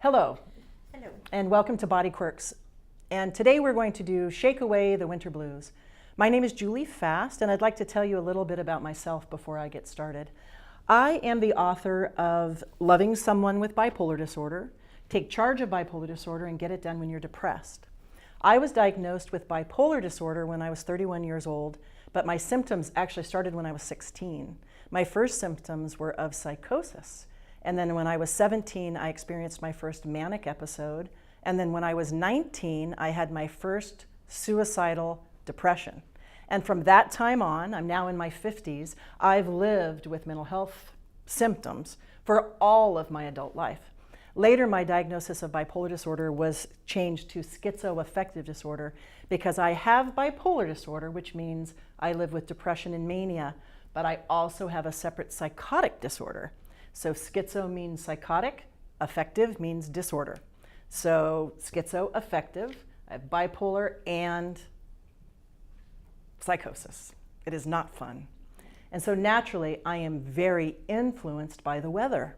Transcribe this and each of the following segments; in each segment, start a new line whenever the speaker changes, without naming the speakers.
Hello,
Hello.
and welcome to Body Quirks. And today we're going to do Shake Away the Winter Blues. My name is Julie Fast, and I'd like to tell you a little bit about myself before I get started. I am the author of Loving Someone with Bipolar Disorder, Take Charge of Bipolar Disorder, and Get It Done When You're Depressed. I was diagnosed with bipolar disorder when I was 31 years old, but my symptoms actually started when I was 16. My first symptoms were of psychosis. And then when I was 17, I experienced my first manic episode. And then when I was 19, I had my first suicidal depression. And from that time on, I'm now in my 50s, I've lived with mental health symptoms for all of my adult life. Later, my diagnosis of bipolar disorder was changed to schizoaffective disorder because I have bipolar disorder, which means I live with depression and mania, but I also have a separate psychotic disorder. So schizo means psychotic, affective means disorder. So schizoaffective, I have bipolar and psychosis. It is not fun. And so naturally, I am very influenced by the weather.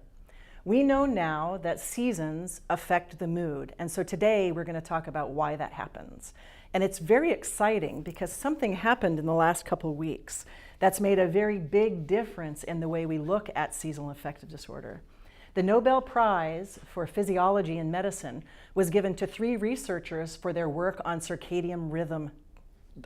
We know now that seasons affect the mood. And so today we're going to talk about why that happens. And it's very exciting because something happened in the last couple of weeks that's made a very big difference in the way we look at seasonal affective disorder. The Nobel Prize for Physiology and Medicine was given to 3 researchers for their work on circadian rhythm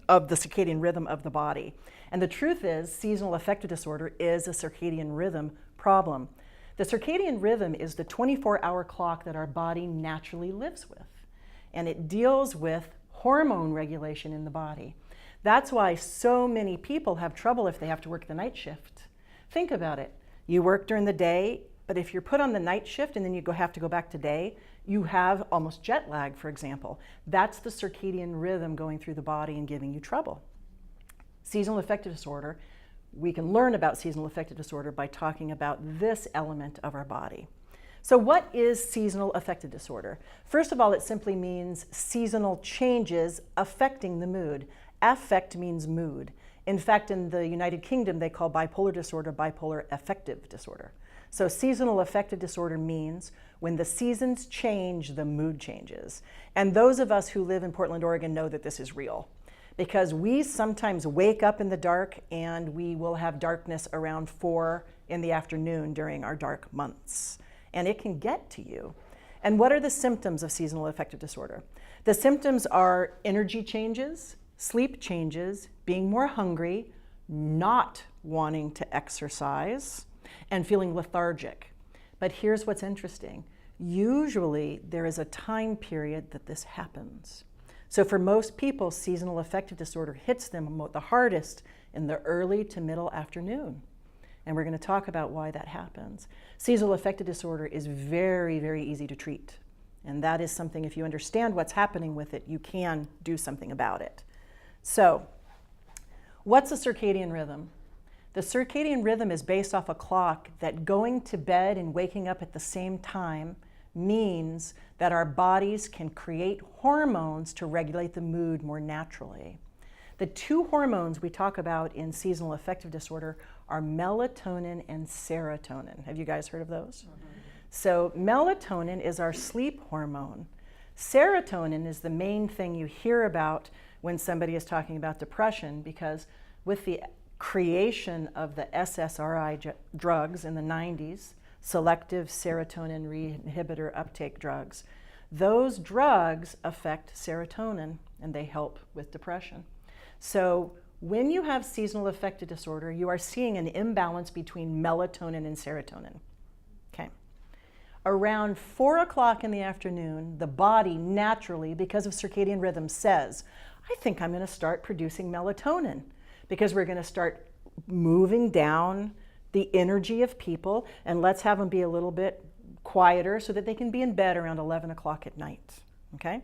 of the body. And the truth is, seasonal affective disorder is a circadian rhythm problem. The circadian rhythm is the 24-hour clock that our body naturally lives with. And it deals with hormone regulation in the body. That's why so many people have trouble if they have to work the night shift. Think about it. You work during the day, but if you're put on the night shift and then you have to go back to day, you have almost jet lag, for example. That's the circadian rhythm going through the body and giving you trouble. Seasonal affective disorder, we can learn about seasonal affective disorder by talking about this element of our body. So what is seasonal affective disorder? First of all, it simply means seasonal changes affecting the mood. Affect means mood. In fact, in the United Kingdom, they call bipolar disorder bipolar affective disorder. So seasonal affective disorder means when the seasons change, the mood changes. And those of us who live in Portland, Oregon know that this is real because we sometimes wake up in the dark and we will have darkness around 4 in the afternoon during our dark months. And it can get to you. And what are the symptoms of seasonal affective disorder? The symptoms are energy changes, sleep changes, being more hungry, not wanting to exercise, and feeling lethargic. But here's what's interesting. Usually there is a time period that this happens. So for most people, seasonal affective disorder hits them the hardest in the early to middle afternoon. And we're going to talk about why that happens. Seasonal affective disorder is very, very easy to treat. And that is something, if you understand what's happening with it, you can do something about it. So, what's a circadian rhythm? The circadian rhythm is based off a clock that going to bed and waking up at the same time means that our bodies can create hormones to regulate the mood more naturally. The 2 hormones we talk about in seasonal affective disorder are melatonin and serotonin. Have you guys heard of those? Mm-hmm. So melatonin is our sleep hormone. Serotonin is the main thing you hear about when somebody is talking about depression, because with the creation of the SSRI drugs in the 90s, selective serotonin inhibitor uptake drugs, those drugs affect serotonin and they help with depression. So when you have seasonal affective disorder, you are seeing an imbalance between melatonin and serotonin. Okay. Around 4 o'clock in the afternoon, the body naturally, because of circadian rhythm, says, I think I'm going to start producing melatonin because we're going to start moving down the energy of people and let's have them be a little bit quieter so that they can be in bed around 11 o'clock at night. Okay?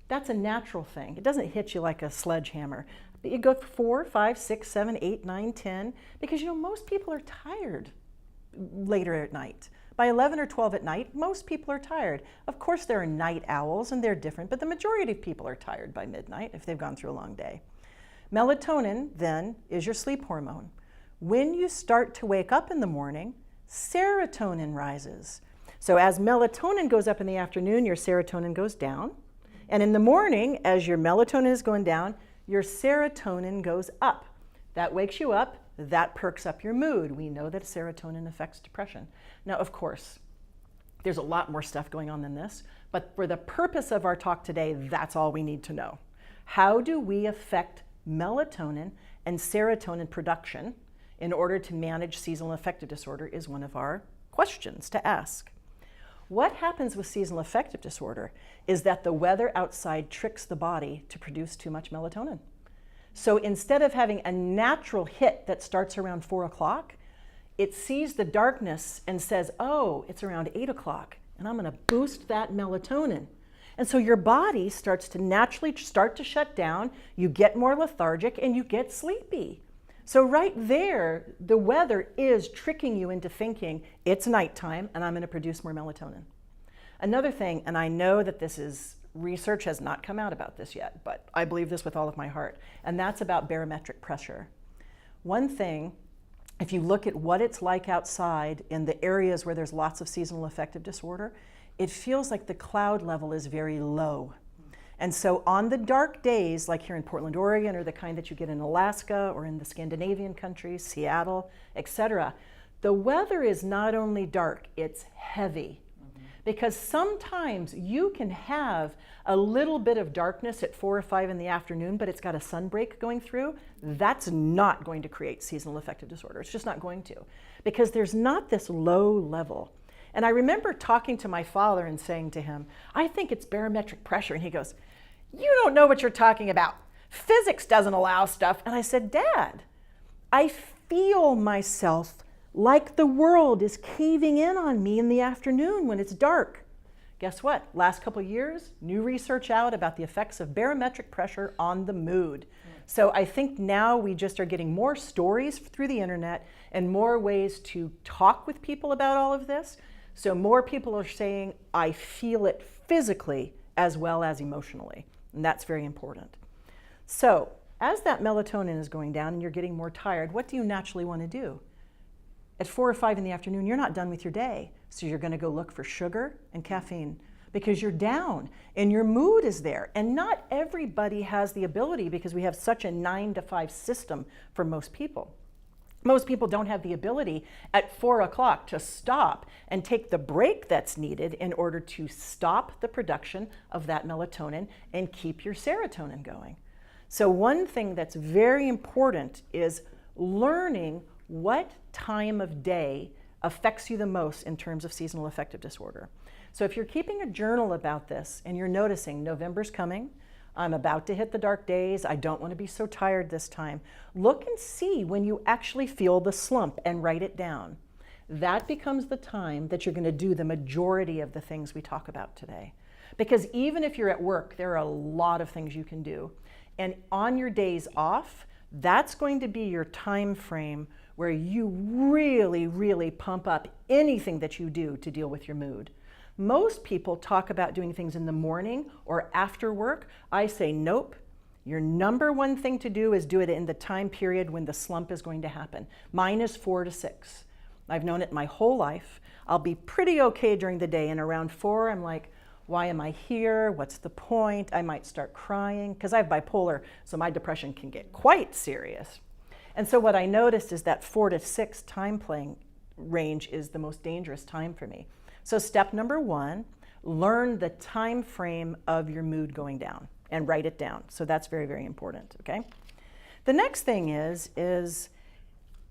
That's a natural thing. It doesn't hit you like a sledgehammer. But you go 4, 5, 6, 7, 8, 9, 10, because most people are tired later at night. By 11 or 12 at night, most people are tired. Of course, there are night owls and they're different, but the majority of people are tired by midnight if they've gone through a long day. Melatonin, then, is your sleep hormone. When you start to wake up in the morning, serotonin rises. So as melatonin goes up in the afternoon, your serotonin goes down. And in the morning, as your melatonin is going down, your serotonin goes up. That wakes you up. That perks up your mood. We know that serotonin affects depression. Now, of course, there's a lot more stuff going on than this, but for the purpose of our talk today, that's all we need to know. How do we affect melatonin and serotonin production in order to manage seasonal affective disorder is one of our questions to ask. What happens with seasonal affective disorder is that the weather outside tricks the body to produce too much melatonin. So instead of having a natural hit that starts around 4 o'clock, it sees the darkness and says, oh, it's around 8 o'clock, and I'm going to boost that melatonin. And so your body starts to naturally start to shut down, you get more lethargic, and you get sleepy. So right there, the weather is tricking you into thinking it's nighttime and I'm going to produce more melatonin. Another thing, and I know that research has not come out about this yet, but I believe this with all of my heart, and that's about barometric pressure. One thing, if you look at what it's like outside in the areas where there's lots of seasonal affective disorder, it feels like the cloud level is very low. And so on the dark days, like here in Portland, Oregon, or the kind that you get in Alaska or in the Scandinavian countries, Seattle, etc., the weather is not only dark, it's heavy. Because sometimes you can have a little bit of darkness at 4 or 5 in the afternoon, but it's got a sunbreak going through. That's not going to create seasonal affective disorder. It's just not going to, because there's not this low level. And I remember talking to my father and saying to him, I think it's barometric pressure. And he goes, you don't know what you're talking about. Physics doesn't allow stuff. And I said, Dad, I feel myself like the world is caving in on me in the afternoon when it's dark. Guess what? Last couple of years, new research out about the effects of barometric pressure on the mood. So I think now we just are getting more stories through the internet and more ways to talk with people about all of this. So more people are saying, I feel it physically as well as emotionally. And that's very important. So as that melatonin is going down and you're getting more tired, what do you naturally want to do? At 4 or 5 in the afternoon, you're not done with your day. So you're going to go look for sugar and caffeine because you're down and your mood is there. And not everybody has the ability, because we have such a 9 to 5 system for most people. Most people don't have the ability at 4 o'clock to stop and take the break that's needed in order to stop the production of that melatonin and keep your serotonin going. So one thing that's very important is learning what time of day affects you the most in terms of seasonal affective disorder. So if you're keeping a journal about this and you're noticing November's coming, I'm about to hit the dark days, I don't want to be so tired this time, look and see when you actually feel the slump and write it down. That becomes the time that you're going to do the majority of the things we talk about today. Because even if you're at work, there are a lot of things you can do. And on your days off, that's going to be your time frame where you really, really pump up anything that you do to deal with your mood. Most people talk about doing things in the morning or after work. I say, nope. Your number one thing to do is do it in the time period when the slump is going to happen. Mine is 4 to 6. I've known it my whole life. I'll be pretty okay during the day, and around 4, I'm like, why am I here? What's the point? I might start crying because I have bipolar, so my depression can get quite serious. And so what I noticed is that 4 to 6 time playing range is the most dangerous time for me. So step number 1, learn the time frame of your mood going down and write it down. So that's very, very important, okay? The next thing is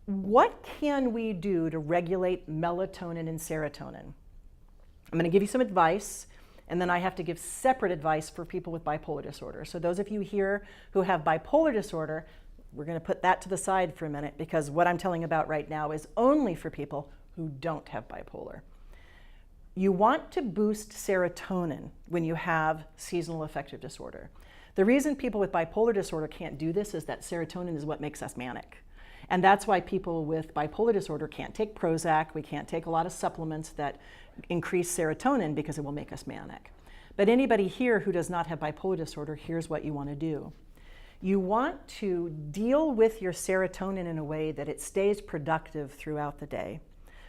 what can we do to regulate melatonin and serotonin? I'm going to give you some advice, and then I have to give separate advice for people with bipolar disorder. So those of you here who have bipolar disorder, we're going to put that to the side for a minute, because what I'm telling about right now is only for people who don't have bipolar. You want to boost serotonin when you have seasonal affective disorder. The reason people with bipolar disorder can't do this is that serotonin is what makes us manic. And that's why people with bipolar disorder can't take Prozac. We can't take a lot of supplements that increase serotonin because it will make us manic. But anybody here who does not have bipolar disorder, here's what you want to do. You want to deal with your serotonin in a way that it stays productive throughout the day.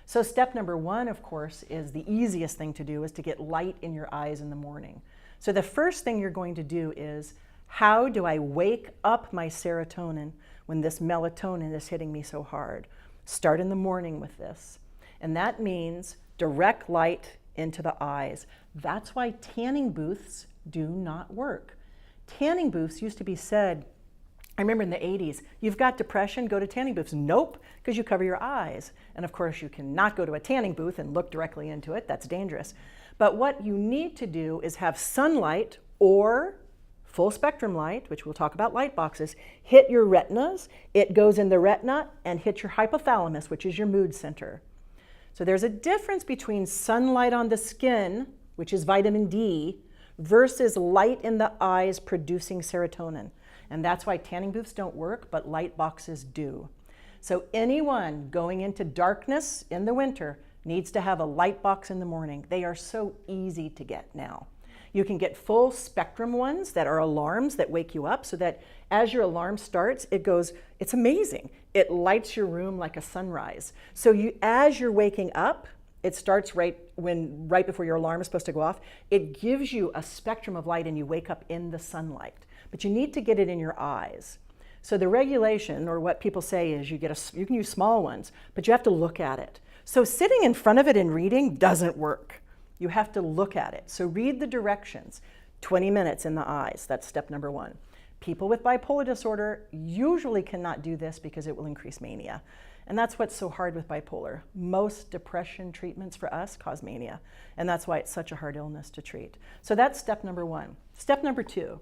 So step number one, of course, is the easiest thing to do is to get light in your eyes in the morning. So the first thing you're going to do is, how do I wake up my serotonin when this melatonin is hitting me so hard? Start in the morning with this. And that means direct light into the eyes. That's why tanning booths do not work. Tanning booths used to be said, I remember in the 80s, you've got depression, go to tanning booths. Nope, because you cover your eyes. And of course, you cannot go to a tanning booth and look directly into it. That's dangerous. But what you need to do is have sunlight or full spectrum light, which we'll talk about light boxes, hit your retinas. It goes in the retina and hits your hypothalamus, which is your mood center. So there's a difference between sunlight on the skin, which is vitamin D, versus light in the eyes producing serotonin. And that's why tanning booths don't work, but light boxes do. So anyone going into darkness in the winter needs to have a light box in the morning. They are so easy to get now. You can get full spectrum ones that are alarms that wake you up so that as your alarm starts, it goes, it's amazing. It lights your room like a sunrise. So as you're waking up, it starts right before your alarm is supposed to go off. It gives you a spectrum of light and you wake up in the sunlight. But you need to get it in your eyes. So the regulation, or what people say, is you can use small ones, but you have to look at it. So sitting in front of it and reading doesn't work. You have to look at it. So read the directions. 20 minutes in the eyes, that's step number one. People with bipolar disorder usually cannot do this because it will increase mania. And that's what's so hard with bipolar. Most depression treatments for us cause mania. And that's why it's such a hard illness to treat. So that's step number one. Step number two,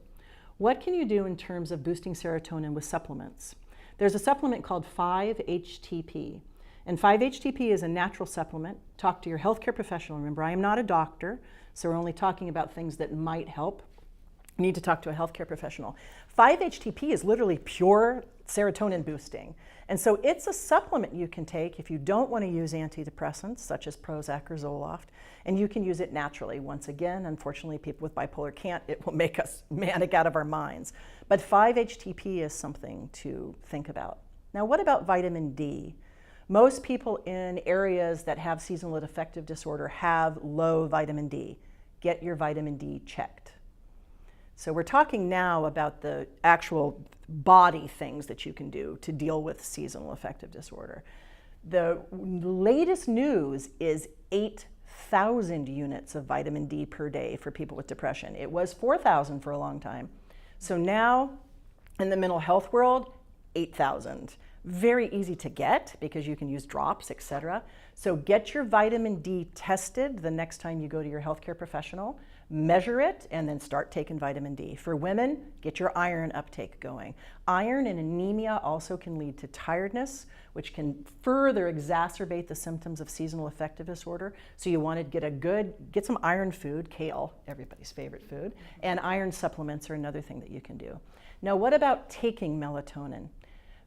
what can you do in terms of boosting serotonin with supplements? There's a supplement called 5-HTP. And 5-HTP is a natural supplement. Talk to your healthcare professional. Remember, I am not a doctor, so we're only talking about things that might help. You need to talk to a healthcare professional. 5-HTP is literally pure serotonin boosting. And so it's a supplement you can take if you don't want to use antidepressants such as Prozac or Zoloft, and you can use it naturally. Once again, unfortunately, people with bipolar can't. It will make us manic out of our minds. But 5-HTP is something to think about. Now, what about vitamin D? Most people in areas that have seasonal affective disorder have low vitamin D. Get your vitamin D checked. So we're talking now about the actual body things that you can do to deal with seasonal affective disorder. The latest news is 8,000 units of vitamin D per day for people with depression. It was 4,000 for a long time. So now in the mental health world, 8,000. Very easy to get because you can use drops, etc. So get your vitamin D tested the next time you go to your healthcare professional. Measure it and then start taking vitamin D. For women, get your iron uptake going. Iron and anemia also can lead to tiredness, which can further exacerbate the symptoms of seasonal affective disorder. So you want to get some iron food, kale, everybody's favorite food, and iron supplements are another thing that you can do. Now, what about taking melatonin?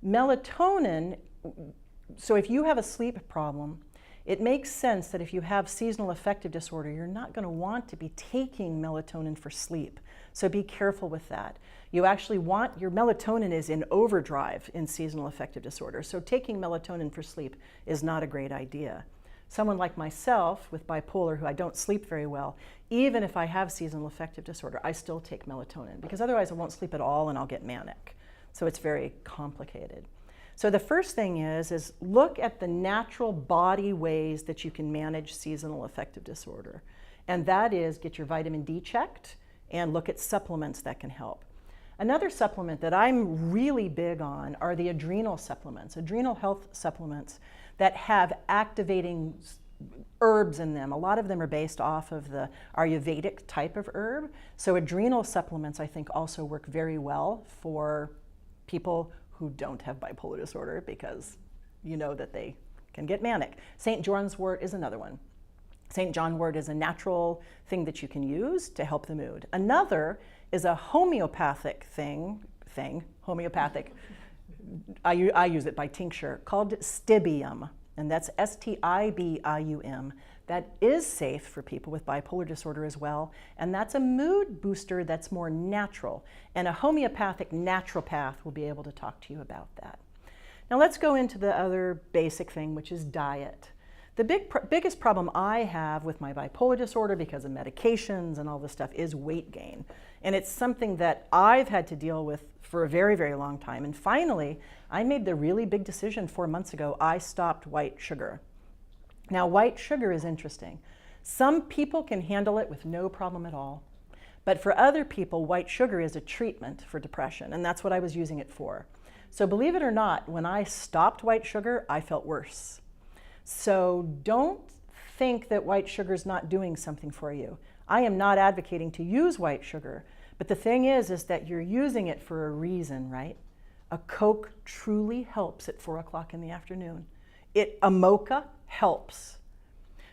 Melatonin, so if you have a sleep problem, it makes sense that if you have seasonal affective disorder, you're not going to want to be taking melatonin for sleep. So be careful with that. You actually want, your melatonin is in overdrive in seasonal affective disorder. So taking melatonin for sleep is not a great idea. Someone like myself with bipolar, who I don't sleep very well, even if I have seasonal affective disorder, I still take melatonin because otherwise I won't sleep at all and I'll get manic. So it's very complicated. So the first thing is look at the natural body ways that you can manage seasonal affective disorder. And that is get your vitamin D checked and look at supplements that can help. Another supplement that I'm really big on are the adrenal supplements, adrenal health supplements that have activating herbs in them. A lot of them are based off of the Ayurvedic type of herb. So adrenal supplements, I think, also work very well for people who don't have bipolar disorder because you know that they can get manic. St. John's wort is another one. St. John wort is a natural thing that you can use to help the mood. Another is a homeopathic homeopathic, I use it by tincture, called Stibium, and that's Stibium. That is safe for people with bipolar disorder as well, and that's a mood booster that's more natural, and a homeopathic naturopath will be able to talk to you about that. Now let's go into the other basic thing, which is diet. The biggest problem I have with my bipolar disorder, because of medications and all this stuff, is weight gain. And it's something that I've had to deal with for a very, very long time. And finally, I made the really big decision 4 months ago. I stopped white sugar. Now, white sugar is interesting. Some people can handle it with no problem at all. But for other people, white sugar is a treatment for depression, and that's what I was using it for. So believe it or not, when I stopped white sugar, I felt worse. So don't think that white sugar is not doing something for you. I am not advocating to use white sugar, but the thing is that you're using it for a reason, right? A Coke truly helps at 4 o'clock in the afternoon. A mocha helps.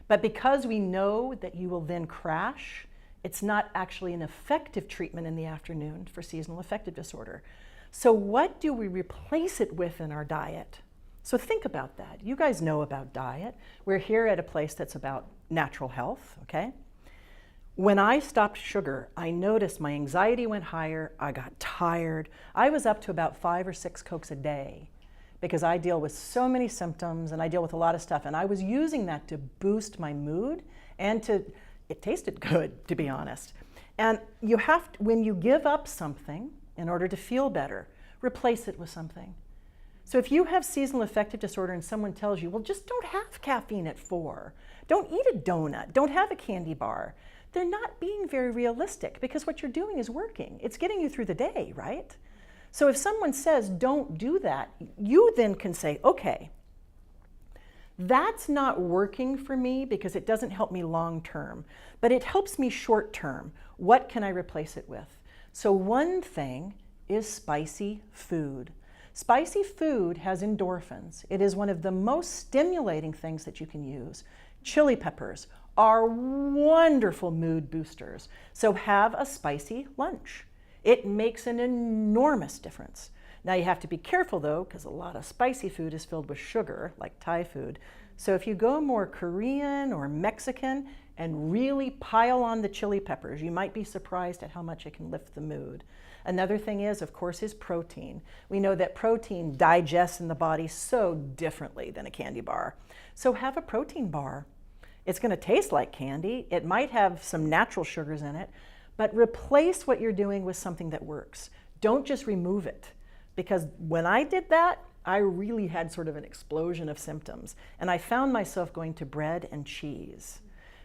But because we know that you will then crash, it's not actually an effective treatment in the afternoon for seasonal affective disorder. So what do we replace it with in our diet? So think about that. You guys know about diet. We're here at a place that's about natural health, okay? When I stopped sugar, I noticed my anxiety went higher, I got tired. I was up to about 5 or 6 Cokes a day because I deal with so many symptoms and I deal with a lot of stuff. And I was using that to boost my mood and it tasted good, to be honest. And you have to, when you give up something in order to feel better, replace it with something. So if you have seasonal affective disorder and someone tells you, well, just don't have caffeine at 4, don't eat a donut, don't have a candy bar, they're not being very realistic because what you're doing is working. It's getting you through the day, right? So if someone says, don't do that, you then can say, okay, that's not working for me because it doesn't help me long term, but it helps me short term. What can I replace it with? So one thing is spicy food. Spicy food has endorphins. It is one of the most stimulating things that you can use. Chili peppers are wonderful mood boosters. So have a spicy lunch. It makes an enormous difference. Now you have to be careful though, because a lot of spicy food is filled with sugar, like Thai food. So if you go more Korean or Mexican and really pile on the chili peppers, you might be surprised at how much it can lift the mood. Another thing is, of course, is protein. We know that protein digests in the body so differently than a candy bar. So have a protein bar. It's going to taste like candy. It might have some natural sugars in it, but replace what you're doing with something that works. Don't just remove it. Because when I did that, I really had sort of an explosion of symptoms. And I found myself going to bread and cheese.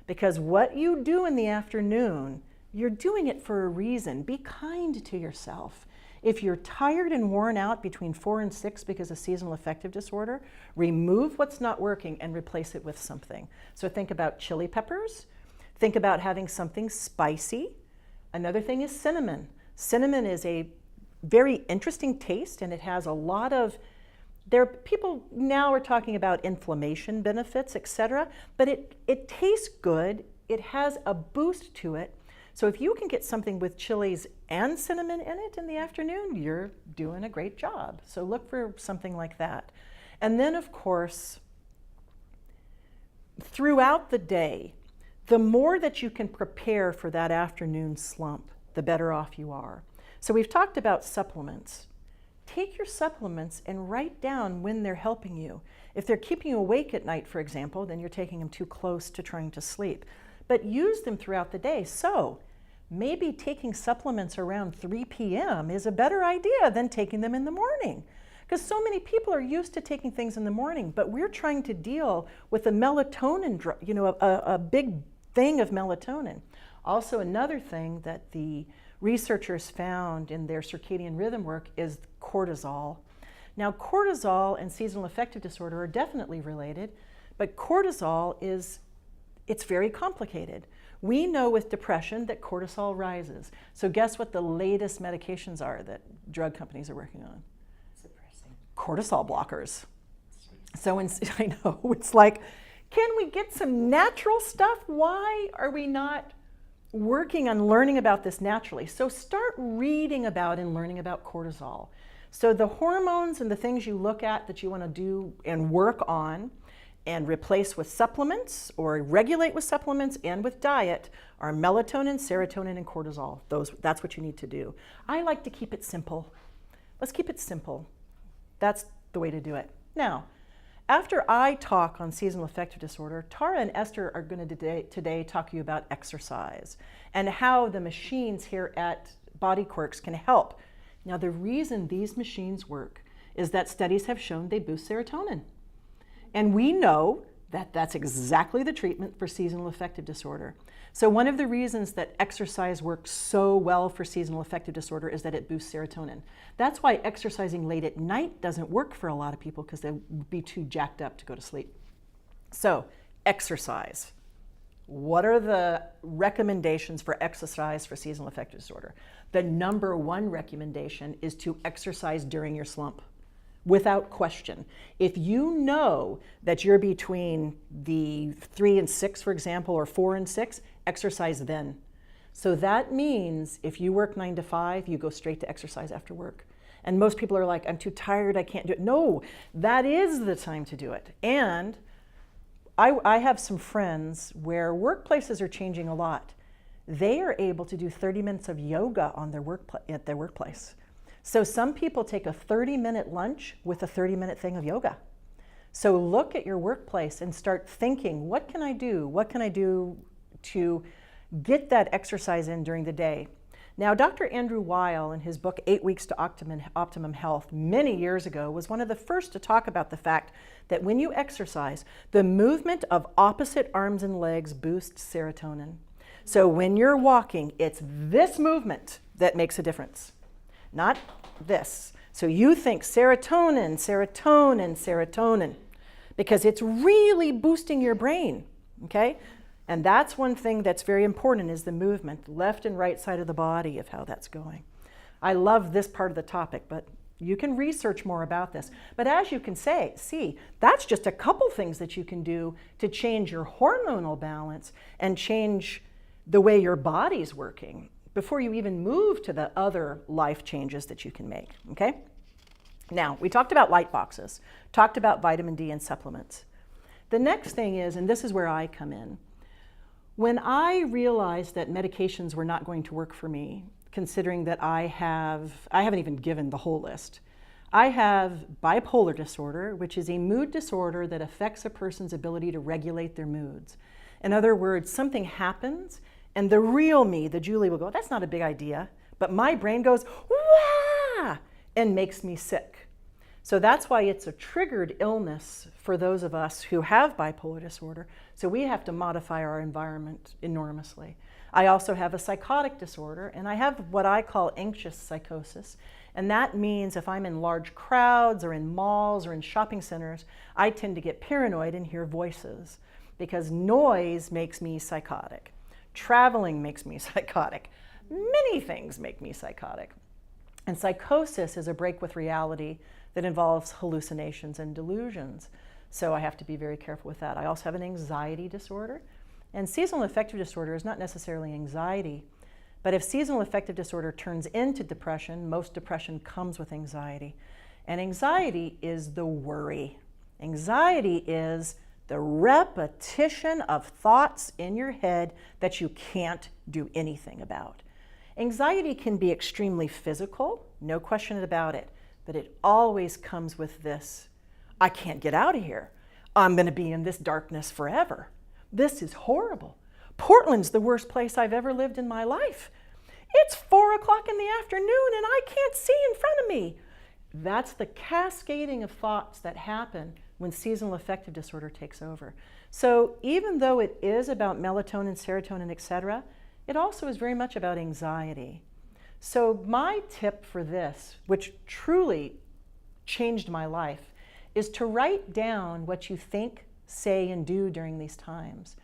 Because what you do in the afternoon, you're doing it for a reason. Be kind to yourself. If you're tired and worn out between 4 and 6 because of seasonal affective disorder, remove what's not working and replace it with something. So think about chili peppers. Think about having something spicy. Another thing is cinnamon. Cinnamon is a very interesting taste, and it has a lot of, people now are talking about inflammation benefits, etc., but it tastes good. It has a boost to it. So if you can get something with chilies and cinnamon in it in the afternoon, you're doing a great job. So look for something like that. And then, of course, throughout the day, the more that you can prepare for that afternoon slump, the better off you are. So we've talked about supplements. Take your supplements and write down when they're helping you. If they're keeping you awake at night, for example, then you're taking them too close to trying to sleep. But use them throughout the day. So maybe taking supplements around 3 p.m. is a better idea than taking them in the morning. Because so many people are used to taking things in the morning, but we're trying to deal with a melatonin drug, a big thing of melatonin. Also, another thing that the researchers found in their circadian rhythm work is cortisol. Now, cortisol and seasonal affective disorder are definitely related, but cortisol it's very complicated. We know with depression that cortisol rises. So guess what the latest medications are that drug companies are working on?
Suppressing.
Cortisol blockers. So I know, it's like, can we get some natural stuff? Why are we not working on learning about this naturally? So start reading about and learning about cortisol. So the hormones and the things you look at that you want to do and work on and replace with supplements or regulate with supplements and with diet are melatonin, serotonin, and cortisol. That's what you need to do. I like to keep it simple. Let's keep it simple. That's the way to do it. Now, after I talk on seasonal affective disorder, Tara and Esther are going to today talk to you about exercise and how the machines here at Body Quirks can help. Now, the reason these machines work is that studies have shown they boost serotonin. And we know that that's exactly the treatment for seasonal affective disorder. So one of the reasons that exercise works so well for seasonal affective disorder is that it boosts serotonin. That's why exercising late at night doesn't work for a lot of people, because they would be too jacked up to go to sleep. So exercise. What are the recommendations for exercise for seasonal affective disorder? The number one recommendation is to exercise during your slump. Without question. If you know that you're between the 3 and 6, for example, or 4 and 6, exercise then. So that means if you work 9 to 5, you go straight to exercise after work. And most people are like, I'm too tired, I can't do it. No, that is the time to do it. And I have some friends where workplaces are changing a lot. They are able to do 30 minutes of yoga on their at their workplace. So some people take a 30-minute lunch with a 30-minute thing of yoga. So look at your workplace and start thinking, what can I do? What can I do to get that exercise in during the day? Now, Dr. Andrew Weil, in his book, 8 Weeks to Optimum Health, many years ago, was one of the first to talk about the fact that when you exercise, the movement of opposite arms and legs boosts serotonin. So when you're walking, it's this movement that makes a difference. Not this. So you think serotonin, serotonin, serotonin, because it's really boosting your brain, okay? And that's one thing that's very important, is the movement, left and right side of the body, of how that's going. I love this part of the topic, but you can research more about this. But as you can see, that's just a couple things that you can do to change your hormonal balance and change the way your body's working before you even move to the other life changes that you can make, okay? Now, we talked about light boxes, talked about vitamin D and supplements. The next thing is, and this is where I come in, when I realized that medications were not going to work for me, considering that I haven't even given the whole list. I have bipolar disorder, which is a mood disorder that affects a person's ability to regulate their moods. In other words, something happens, and the real me, the Julie, will go, that's not a big idea. But my brain goes, wah, and makes me sick. So that's why it's a triggered illness for those of us who have bipolar disorder. So we have to modify our environment enormously. I also have a psychotic disorder, and I have what I call anxious psychosis. And that means if I'm in large crowds or in malls or in shopping centers, I tend to get paranoid and hear voices, because noise makes me psychotic. Traveling makes me psychotic. Many things make me psychotic. And psychosis is a break with reality that involves hallucinations and delusions. So I have to be very careful with that. I also have an anxiety disorder. And seasonal affective disorder is not necessarily anxiety, but if seasonal affective disorder turns into depression, most depression comes with anxiety. And anxiety is the worry. Anxiety is the repetition of thoughts in your head that you can't do anything about. Anxiety can be extremely physical, no question about it, but it always comes with this: I can't get out of here. I'm going to be in this darkness forever. This is horrible. Portland's the worst place I've ever lived in my life. It's 4 o'clock in the afternoon and I can't see in front of me. That's the cascading of thoughts that happen when seasonal affective disorder takes over. So even though it is about melatonin, serotonin, etc., it also is very much about anxiety. So my tip for this, which truly changed my life, is to write down what you think, say, and do during these times.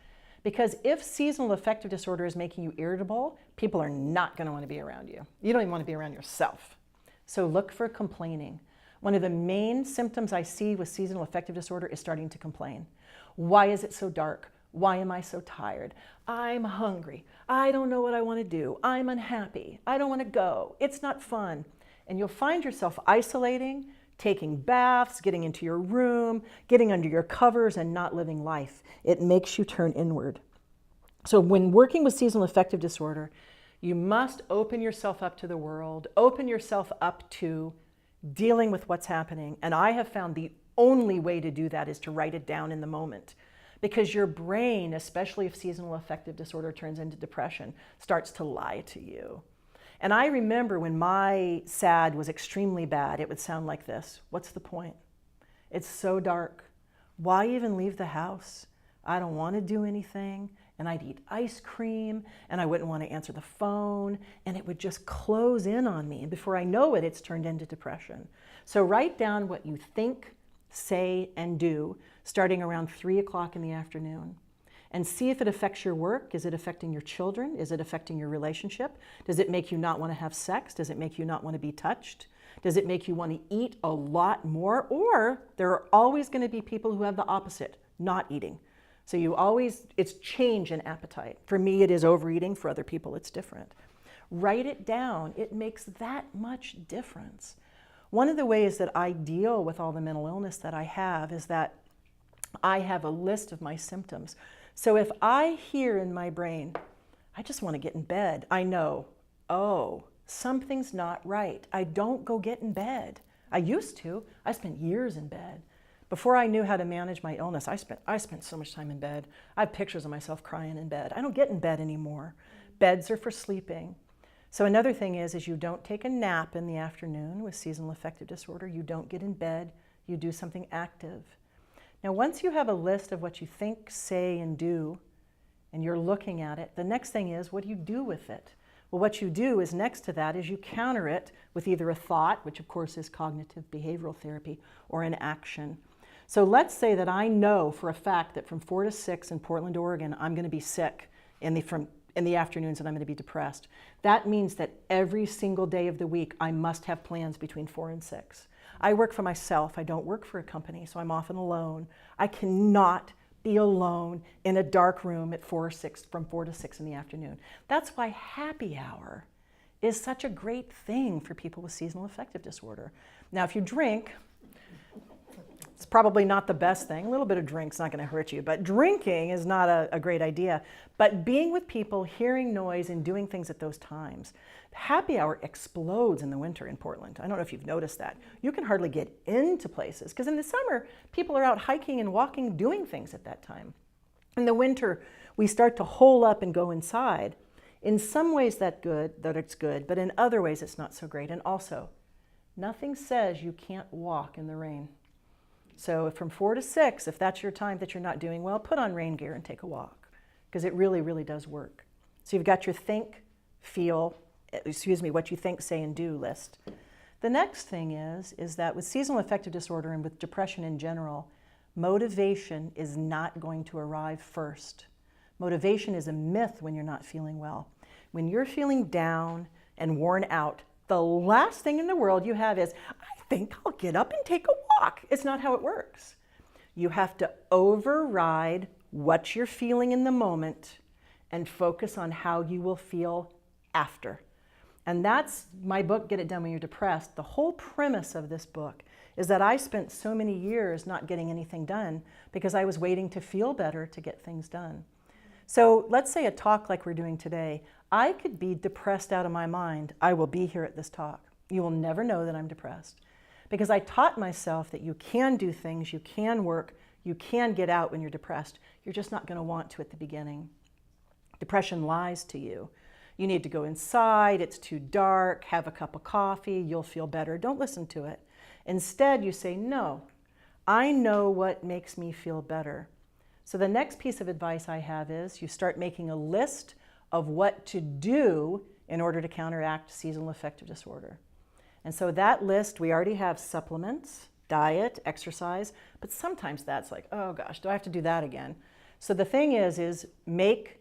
Because if seasonal affective disorder is making you irritable, people are not going to want to be around you. You don't even want to be around yourself. So look for complaining. One of the main symptoms I see with seasonal affective disorder is starting to complain. Why is it so dark? Why am I so tired? I'm hungry. I don't know what I want to do. I'm unhappy. I don't want to go. It's not fun. And you'll find yourself isolating, taking baths, getting into your room, getting under your covers, and not living life. It makes you turn inward. So when working with seasonal affective disorder, you must open yourself up to the world, open yourself up to dealing with what's happening. And I have found the only way to do that is to write it down in the moment. Because your brain, especially if seasonal affective disorder turns into depression, starts to lie to you. And I remember when my SAD was extremely bad, it would sound like this. What's the point? It's so dark. Why even leave the house? I don't want to do anything. And I'd eat ice cream, and I wouldn't want to answer the phone, and it would just close in on me. And before I know it, it's turned into depression. So write down what you think, say, and do starting around 3 o'clock in the afternoon. And see if it affects your work. Is it affecting your children? Is it affecting your relationship? Does it make you not want to have sex? Does it make you not want to be touched? Does it make you want to eat a lot more? Or there are always going to be people who have the opposite, not eating. So it's change in appetite. For me, it is overeating. For other people, it's different. Write it down. It makes that much difference. One of the ways that I deal with all the mental illness that I have is that I have a list of my symptoms. So if I hear in my brain, I just want to get in bed, I know, oh, something's not right. I don't go get in bed. I used to. I spent years in bed. Before I knew how to manage my illness, I spent so much time in bed. I have pictures of myself crying in bed. I don't get in bed anymore. Beds are for sleeping. So another thing is you don't take a nap in the afternoon with seasonal affective disorder. You don't get in bed. You do something active. Now, once you have a list of what you think, say, and do, and you're looking at it, the next thing is, what do you do with it? Well, what you do is next to that is you counter it with either a thought, which of course is cognitive behavioral therapy, or an action. So let's say that I know for a fact that from 4 to 6 in Portland, Oregon, I'm going to be sick in the afternoons and I'm going to be depressed. That means that every single day of the week, I must have plans between 4 and 6. I work for myself. I don't work for a company, so I'm often alone. I cannot be alone in a dark room at from 4 to 6 in the afternoon. That's why happy hour is such a great thing for people with seasonal affective disorder. Now, if you drink, it's probably not the best thing. A little bit of drink's not going to hurt you, but drinking is not a great idea. But being with people, hearing noise, and doing things at those times. Happy hour explodes in the winter in Portland. I don't know if you've noticed that. You can hardly get into places because in the summer, people are out hiking and walking, doing things at that time. In the winter, we start to hole up and go inside. In some ways that it's good, but in other ways it's not so great. And also, nothing says you can't walk in the rain. So from 4 to 6, if that's your time that you're not doing well, put on rain gear and take a walk because it really, really does work. So you've got your think, feel, what you think, say, and do list. The next thing is that with seasonal affective disorder and with depression in general, motivation is not going to arrive first. Motivation is a myth when you're not feeling well. When you're feeling down and worn out, the last thing in the world you have is, I think I'll get up and take a walk. It's not how it works. You have to override what you're feeling in the moment and focus on how you will feel after. And that's my book, Get It Done When You're Depressed. The whole premise of this book is that I spent so many years not getting anything done because I was waiting to feel better to get things done. So let's say a talk like we're doing today, I could be depressed out of my mind. I will be here at this talk. You will never know that I'm depressed because I taught myself that you can do things, you can work, you can get out when you're depressed. You're just not going to want to at the beginning. Depression lies to you. You need to go inside, it's too dark, have a cup of coffee, you'll feel better. Don't listen to it. Instead, you say, no, I know what makes me feel better. So the next piece of advice I have is you start making a list of what to do in order to counteract seasonal affective disorder. And so that list, we already have supplements, diet, exercise, but sometimes that's like, oh gosh, do I have to do that again? So the thing is make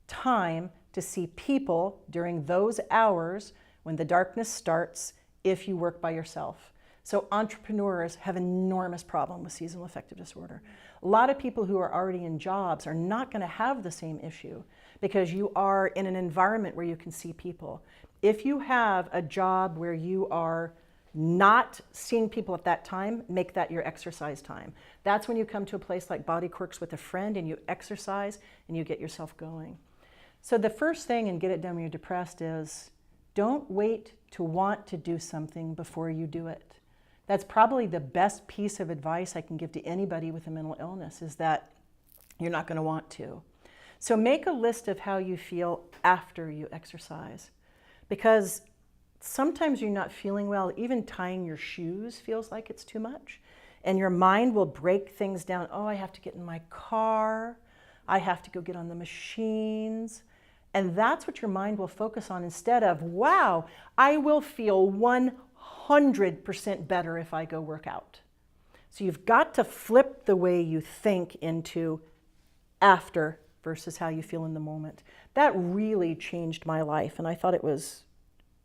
time to see people during those hours when the darkness starts if you work by yourself. So entrepreneurs have an enormous problem with seasonal affective disorder. A lot of people who are already in jobs are not going to have the same issue because you are in an environment where you can see people. If you have a job where you are not seeing people at that time, make that your exercise time. That's when you come to a place like Body Quirks with a friend and you exercise and you get yourself going. So the first thing in Get It Done When You're Depressed is don't wait to want to do something before you do it. That's probably the best piece of advice I can give to anybody with a mental illness, is that you're not going to want to. So make a list of how you feel after you exercise, because sometimes you're not feeling well. Even tying your shoes feels like it's too much, and your mind will break things down. Oh, I have to get in my car. I have to go get on the machines. And that's what your mind will focus on, instead of, wow, I will feel 100% better if I go work out. So you've got to flip the way you think into after versus how you feel in the moment. That really changed my life, and I thought it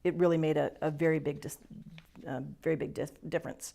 really made a very big difference.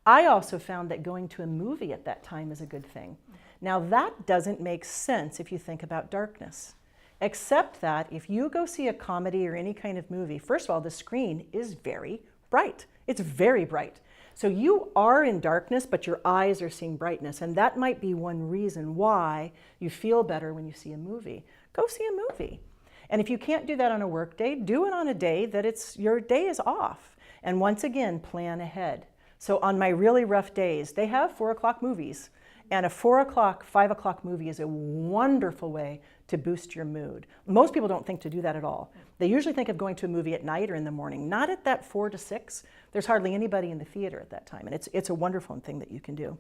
I also found that going to a movie at that time is a good thing. Now that doesn't make sense if you think about darkness, except that if you go see a comedy or any kind of movie, first of all, the screen is very bright. It's very bright. So you are in darkness, but your eyes are seeing brightness. And that might be one reason why you feel better when you see a movie. Go see a movie. And if you can't do that on a work day, do it on a day that your day is off. And once again, plan ahead. So on my really rough days, they have 4 o'clock movies. And a 4 o'clock, 5 o'clock movie is a wonderful way to boost your mood. Most people don't think to do that at all. They usually think of going to a movie at night or in the morning, not at that 4 to 6. There's hardly anybody in the theater at that time, and it's a wonderful thing that you can do.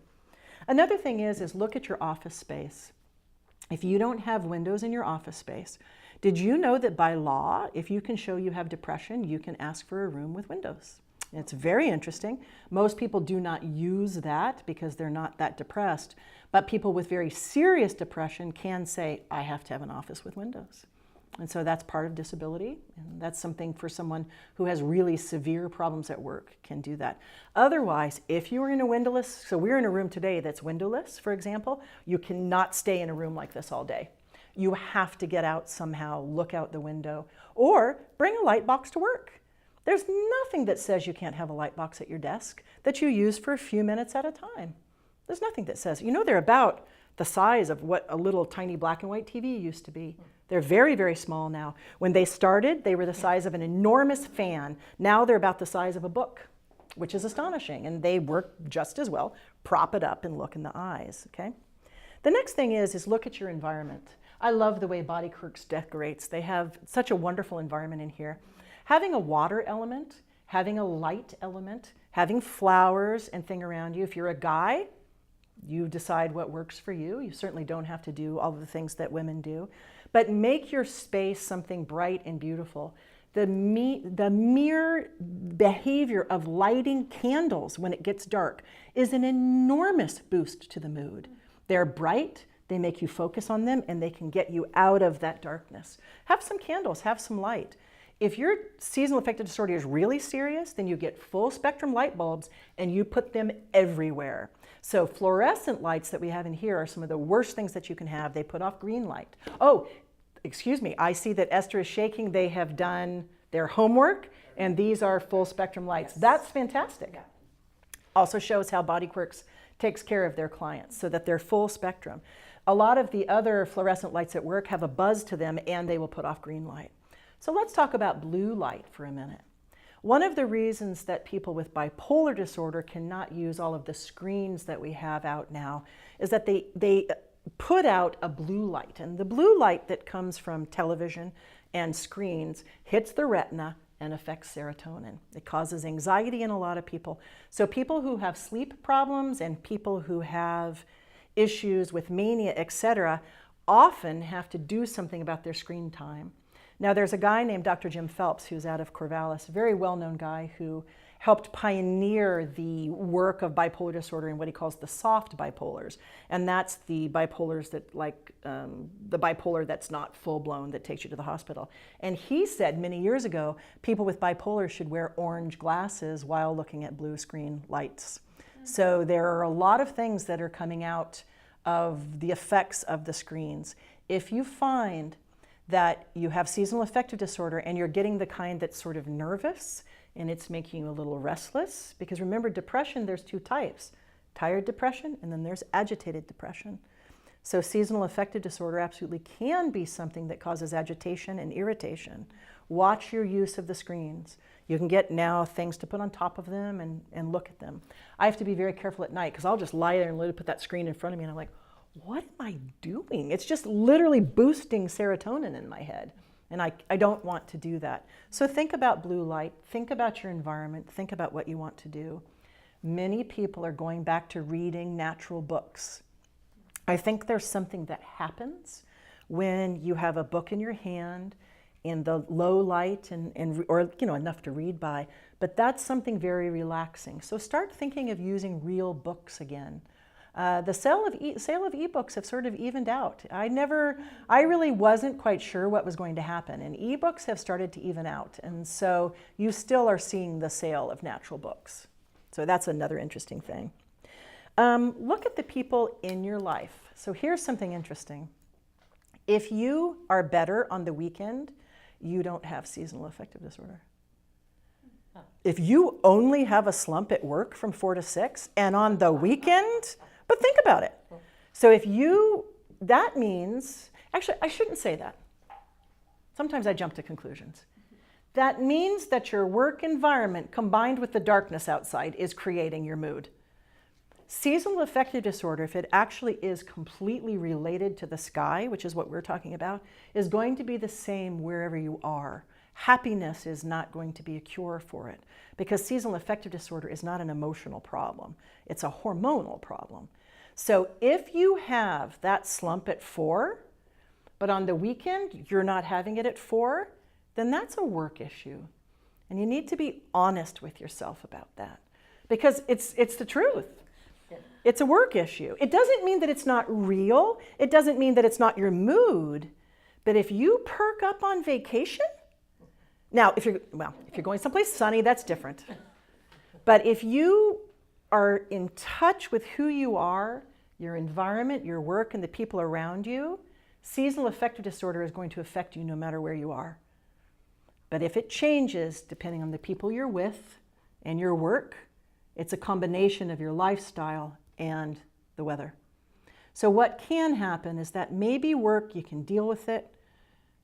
Another thing is look at your office space. If you don't have windows in your office space, did you know that by law, if you can show you have depression, you can ask for a room with windows? It's very interesting. Most people do not use that because they're not that depressed, but people with very serious depression can say, I have to have an office with windows. And so that's part of disability, and that's something for someone who has really severe problems at work can do that. Otherwise, if you are in a windowless, so we're in a room today that's windowless, for example, you cannot stay in a room like this all day. You have to get out somehow, look out the window, or bring a light box to work. There's nothing that says you can't have a light box at your desk that you use for a few minutes at a time. There's nothing that says, they're about the size of what a little tiny black and white TV used to be. They're very, very small now. When they started, they were the size of an enormous fan. Now they're about the size of a book, which is astonishing, and they work just as well. Prop it up and look in the eyes, okay? The next thing is look at your environment. I love the way Body Works decorates. They have such a wonderful environment in here. Having a water element, having a light element, having flowers and thing around you. If you're a guy, you decide what works for you. You certainly don't have to do all of the things that women do. But make your space something bright and beautiful. The mere behavior of lighting candles when it gets dark is an enormous boost to the mood. They're bright, they make you focus on them, and they can get you out of that darkness. Have some candles, have some light. If your seasonal affective disorder is really serious, then you get full spectrum light bulbs and you put them everywhere. So fluorescent lights that we have in here are some of the worst things that you can have. They put off green light. Oh, excuse me, I see that Esther is shaking. They have done their homework, and these are full spectrum lights. Yes. That's fantastic. Yeah. Also shows how Body Works takes care of their clients so that they're full spectrum. A lot of the other fluorescent lights at work have a buzz to them, and they will put off green light. So let's talk about blue light for a minute. One of the reasons that people with bipolar disorder cannot use all of the screens that we have out now is that they put out a blue light. And the blue light that comes from television and screens hits the retina and affects serotonin. It causes anxiety in a lot of people. So people who have sleep problems and people who have issues with mania, etc., often have to do something about their screen time. Now, there's a guy named Dr. Jim Phelps who's out of Corvallis, a very well-known guy who helped pioneer the work of bipolar disorder in what he calls the soft bipolars. And that's the bipolars that, the bipolar that's not full-blown, that takes you to the hospital. And he said many years ago, people with bipolar should wear orange glasses while looking at blue screen lights. So there are a lot of things that are coming out of the effects of the screens. If you find that you have seasonal affective disorder and you're getting the kind that's sort of nervous and it's making you a little restless, because remember, depression, there's two types, tired depression and then there's agitated depression. So seasonal affective disorder absolutely can be something that causes agitation and irritation. Watch your use of the screens. You can get now things to put on top of them and look at them. I have to be very careful at night because I'll just lie there and literally put that screen in front of me and I'm like, what am I doing? It's just literally boosting serotonin in my head. And I don't want to do that. So think about blue light, think about your environment, think about what you want to do. Many people are going back to reading natural books. I think there's something that happens when you have a book in your hand in the low light or enough to read by, but that's something very relaxing. So start thinking of using real books again. The sale of ebooks have sort of evened out. I really wasn't quite sure what was going to happen, and ebooks have started to even out, and so you still are seeing the sale of natural books. So that's another interesting thing. Look at the people in your life. So here's something interesting. If you are better on the weekend, you don't have seasonal affective disorder. If you only have a slump at work from 4 to 6 and on the weekend, but think about it. So that means, actually, I shouldn't say that. Sometimes I jump to conclusions. That means that your work environment combined with the darkness outside is creating your mood. Seasonal affective disorder, if it actually is completely related to the sky, which is what we're talking about, is going to be the same wherever you are. Happiness is not going to be a cure for it because seasonal affective disorder is not an emotional problem. It's a hormonal problem. So if you have that slump at 4, but on the weekend you're not having it at 4, then that's a work issue. And you need to be honest with yourself about that because it's the truth. It's a work issue. It doesn't mean that it's not real. It doesn't mean that it's not your mood. But if you perk up on vacation, now if you're going someplace sunny, that's different. But if you are in touch with who you are, your environment, your work, and the people around you, seasonal affective disorder is going to affect you no matter where you are. But if it changes depending on the people you're with and your work, it's a combination of your lifestyle and the weather. So what can happen is that maybe work, you can deal with it.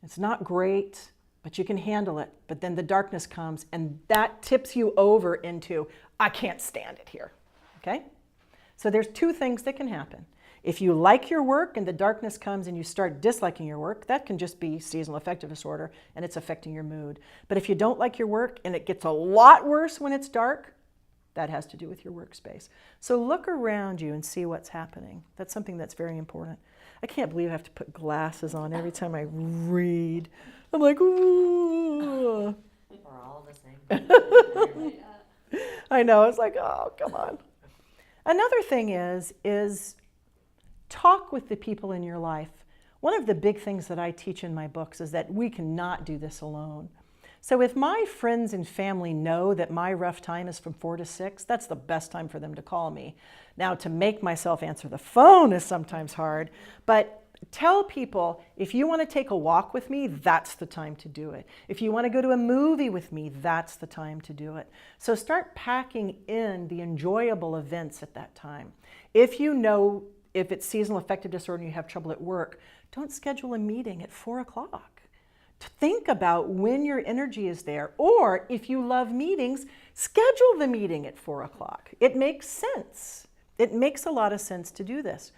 It's not great, but you can handle it. But then the darkness comes and that tips you over into, I can't stand it here, okay? So there's 2 things that can happen. If you like your work and the darkness comes and you start disliking your work, that can just be seasonal affective disorder and it's affecting your mood. But if you don't like your work and it gets a lot worse when it's dark, that has to do with your workspace. So look around you and see what's happening. That's something that's very important. I can't believe I have to put glasses on every time I read. I'm like, ooh.
We're all the same.
I know, it's like, oh, come on. Another thing is talk with the people in your life. One of the big things that I teach in my books is that we cannot do this alone. So if my friends and family know that my rough time is from 4 to 6, that's the best time for them to call me. Now, to make myself answer the phone is sometimes hard, but tell people, if you want to take a walk with me, that's the time to do it. If you want to go to a movie with me, that's the time to do it. So start packing in the enjoyable events at that time. If you know if it's seasonal affective disorder and you have trouble at work, don't schedule a meeting at 4 o'clock. Think about when your energy is there, or if you love meetings, schedule the meeting at 4 o'clock. It makes sense. It makes a lot of sense to do this.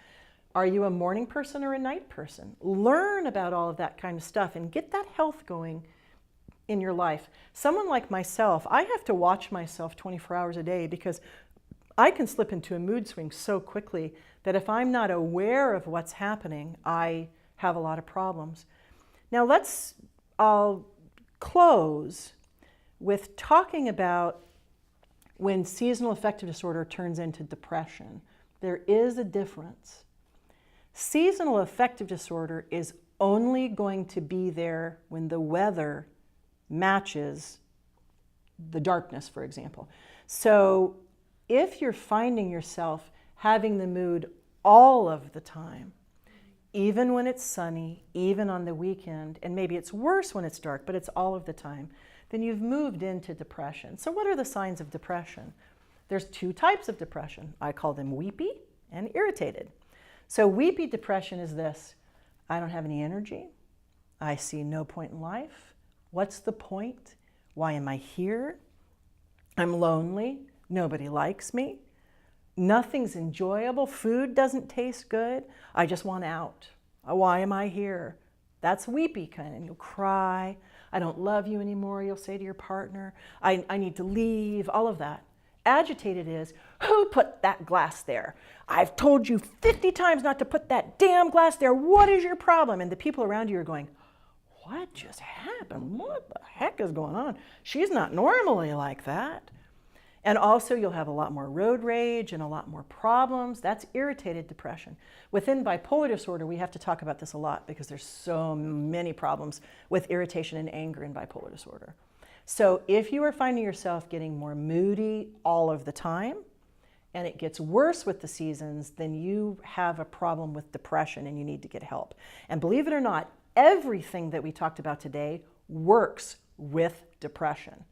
Are you a morning person or a night person? Learn about all of that kind of stuff and get that health going in your life. Someone like myself, I have to watch myself 24 hours a day because I can slip into a mood swing so quickly that if I'm not aware of what's happening, I have a lot of problems. Now I'll close with talking about when seasonal affective disorder turns into depression. There is a difference. Seasonal affective disorder is only going to be there when the weather matches the darkness, for example. So if you're finding yourself having the mood all of the time, even when it's sunny, even on the weekend, and maybe it's worse when it's dark, but it's all of the time, then you've moved into depression. So what are the signs of depression? There's 2 types of depression. I call them weepy and irritated. So weepy depression is this: I don't have any energy. I see no point in life. What's the point? Why am I here? I'm lonely. Nobody likes me. Nothing's enjoyable. Food doesn't taste good. I just want out. Why am I here? That's weepy kind, and you'll cry. I don't love you anymore, you'll say to your partner. I need to leave, all of that. Agitated is, who put that glass there? I've told you 50 times not to put that damn glass there. What is your problem? And the people around you are going, what just happened? What the heck is going on? She's not normally like that. And also you'll have a lot more road rage and a lot more problems. That's irritated depression. Within bipolar disorder, we have to talk about this a lot because there's so many problems with irritation and anger in bipolar disorder. So if you are finding yourself getting more moody all of the time, and it gets worse with the seasons, then you have a problem with depression and you need to get help. And believe it or not, everything that we talked about today works with depression.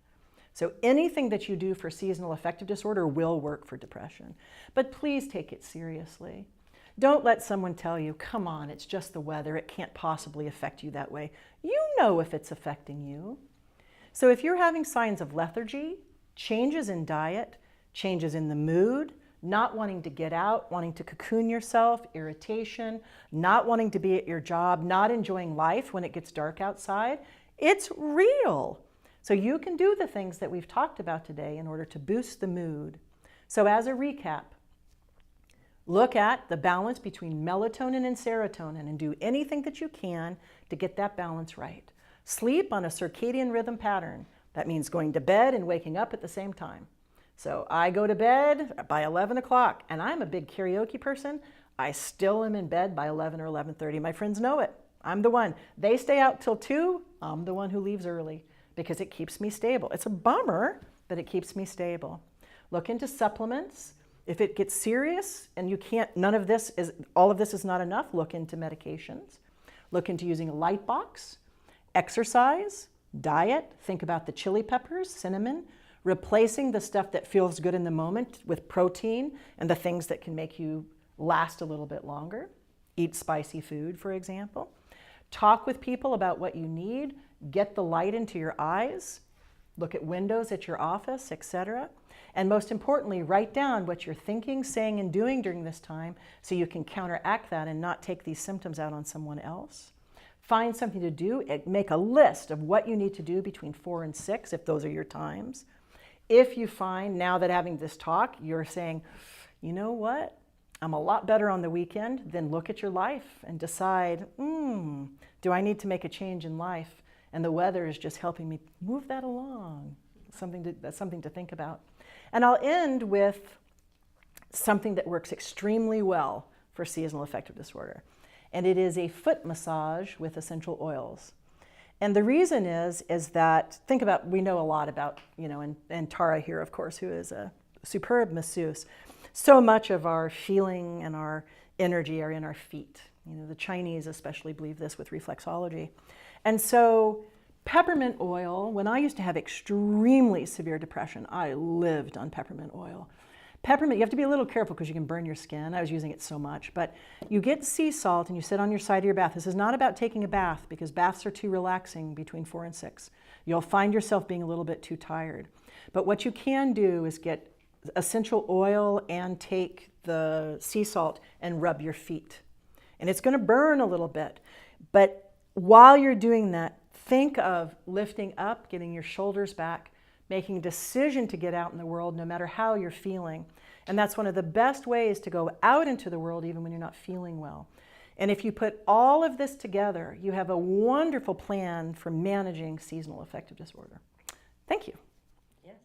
So anything that you do for seasonal affective disorder will work for depression. But please take it seriously. Don't let someone tell you, come on, it's just the weather, it can't possibly affect you that way. You know if it's affecting you. So if you're having signs of lethargy, changes in diet, changes in the mood, not wanting to get out, wanting to cocoon yourself, irritation, not wanting to be at your job, not enjoying life when it gets dark outside, it's real. So you can do the things that we've talked about today in order to boost the mood. So as a recap, look at the balance between melatonin and serotonin and do anything that you can to get that balance right. Sleep on a circadian rhythm pattern. That means going to bed and waking up at the same time. So I go to bed by 11 o'clock, and I'm a big karaoke person. I still am in bed by 11 or 11:30. My friends know it. I'm the one. They stay out till 2. I'm the one who leaves early, because it keeps me stable. It's a bummer, but it keeps me stable. Look into supplements. If it gets serious and you can't, all of this is not enough, look into medications. Look into using a light box, exercise, diet. Think about the chili peppers, cinnamon, replacing the stuff that feels good in the moment with protein and the things that can make you last a little bit longer. Eat spicy food, for example. Talk with people about what you need. Get the light into your eyes, look at windows at your office, etc. And most importantly, write down what you're thinking, saying, and doing during this time so you can counteract that and not take these symptoms out on someone else. Find something to do. Make a list of what you need to do between 4 and 6 if those are your times. If you find now that having this talk, you're saying, you know what? I'm a lot better on the weekend, then look at your life and decide, do I need to make a change in life? And the weather is just helping me move that along. That's something to think about. And I'll end with something that works extremely well for seasonal affective disorder. And it is a foot massage with essential oils. And the reason is that, think about, we know a lot about, and Tara here, of course, who is a superb masseuse. So much of our feeling and our energy are in our feet. The Chinese especially believe this with reflexology. And so peppermint oil, when I used to have extremely severe depression, I lived on peppermint oil. Peppermint, you have to be a little careful because you can burn your skin. I was using it so much. But you get sea salt and you sit on your side of your bath. This is not about taking a bath because baths are too relaxing between 4 and 6. You'll find yourself being a little bit too tired. But what you can do is get essential oil and take the sea salt and rub your feet. And it's going to burn a little bit. But while you're doing that, think of lifting up, getting your shoulders back, making a decision to get out in the world no matter how you're feeling. And that's one of the best ways to go out into the world even when you're not feeling well. And if you put all of this together, you have a wonderful plan for managing seasonal affective disorder. Thank you.
Yes.